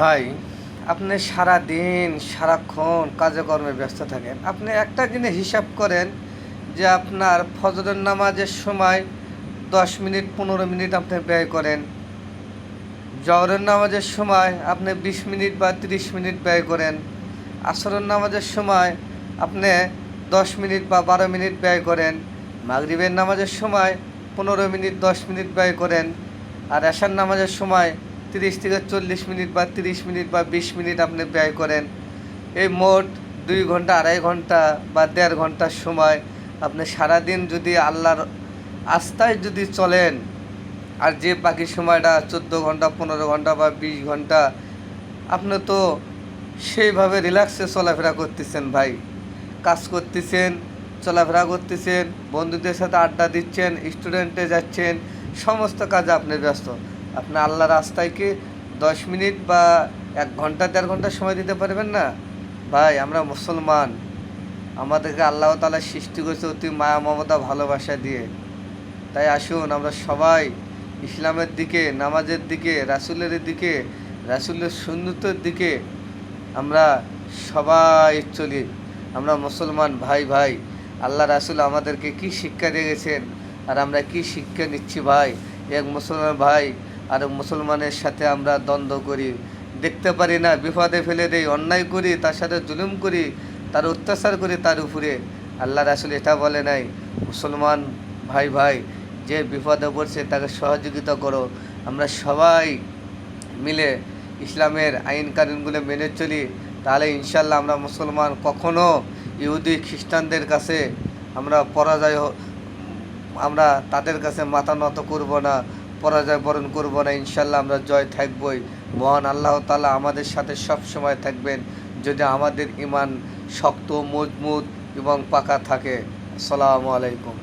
ভাই, আপনি সারাদিন সারাক্ষণ কাজে কর্মে ব্যস্ত থাকেন। আপনি একটা জিনিস হিসাব করেন যে আপনার ফজরের নামাজের সময় 10 মিনিট 15 মিনিট আপনি ব্যয় করেন, জহরের নামাজের সময় আপনি 20 মিনিট বা 30 মিনিট ব্যয় করেন, আসরের নামাজের সময় আপনি 10 মিনিট বা 12 মিনিট ব্যয় করেন, মাগরিবের নামাজের সময় 15 মিনিট 10 মিনিট ব্যয় করেন, আর এশার নামাজের সময় 30 থেকে 40 মিনিট বা 30 মিনিট বা 20 মিনিট আপনি ব্যয় করেন। এই মোট 2 ঘন্টা 2.5 ঘন্টা বা 1.5 ঘন্টার সময় আপনি সারাদিন যদি আল্লাহর আস্থায় যদি চলেন, আর যে বাকি সময়টা 14 ঘন্টা 15 ঘন্টা বা 20 ঘন্টা আপনি তো সেইভাবে রিল্যাক্সে চলাফেরা করতেছেন ভাই। কাজ করতেছেন, চলাফেরা করতেছেন, বন্ধুদের সাথে আড্ডা দিচ্ছেন, স্টুডেন্টে যাচ্ছেন, সমস্ত কাজে আপনি ব্যস্ত। আপনি আল্লাহর রাস্তায় কি 10 মিনিট বা 1 ঘন্টা 1.5 ঘন্টা সময় দিতে পারবেন না? ভাই, আমরা মুসলমান, আমাদেরকে আল্লাহ তাআলা সৃষ্টি করেছে অতি মায়া মমতা ভালোবাসা দিয়ে। তাই আসুন আমরা সবাই ইসলামের দিকে, নামাজের দিকে, রাসূলের দিকে, রাসূলের সুন্নতের দিকে আমরা সবাই চলি। আমরা মুসলমান ভাই ভাই, আল্লাহ রাসূল আমাদেরকে কি শিক্ষা দিয়ে গেছেন আর আমরা কি শিক্ষা নিচ্ছি ভাই। এক মুসলমান ভাই আর মুসলমানের সাথে আমরা দ্বন্দ্ব করি, দেখতে পারি না, বিপদে ফেলে দেই, অন্যায় করি, তার সাথে জুলুম করি, তার অত্যাচার করি তার উপরে। আল্লাহ রাসূল এটা বলে নাই, মুসলমান ভাই ভাই যে বিপদে পড়ছে তাকে সহযোগিতা করো। আমরা সবাই মিলে ইসলামের আইন কানুনগুলো মেনে চলি, তাহলে ইনশাল্লাহ আমরা মুসলমান কখনো ইহুদি খ্রিস্টানদের কাছে আমরা আমরা তাদের কাছে মাথা নত করব না, পরাজয় বরণ করব না। ইনশাল্লাহ আমরা জয় থাকবই। মহান আল্লাহ তাআলা আমাদের সাথে সব সময় থাকবেন যদি আমাদের ঈমান শক্ত, মজবুত এবং পাকা থাকে। আসসালামু আলাইকুম।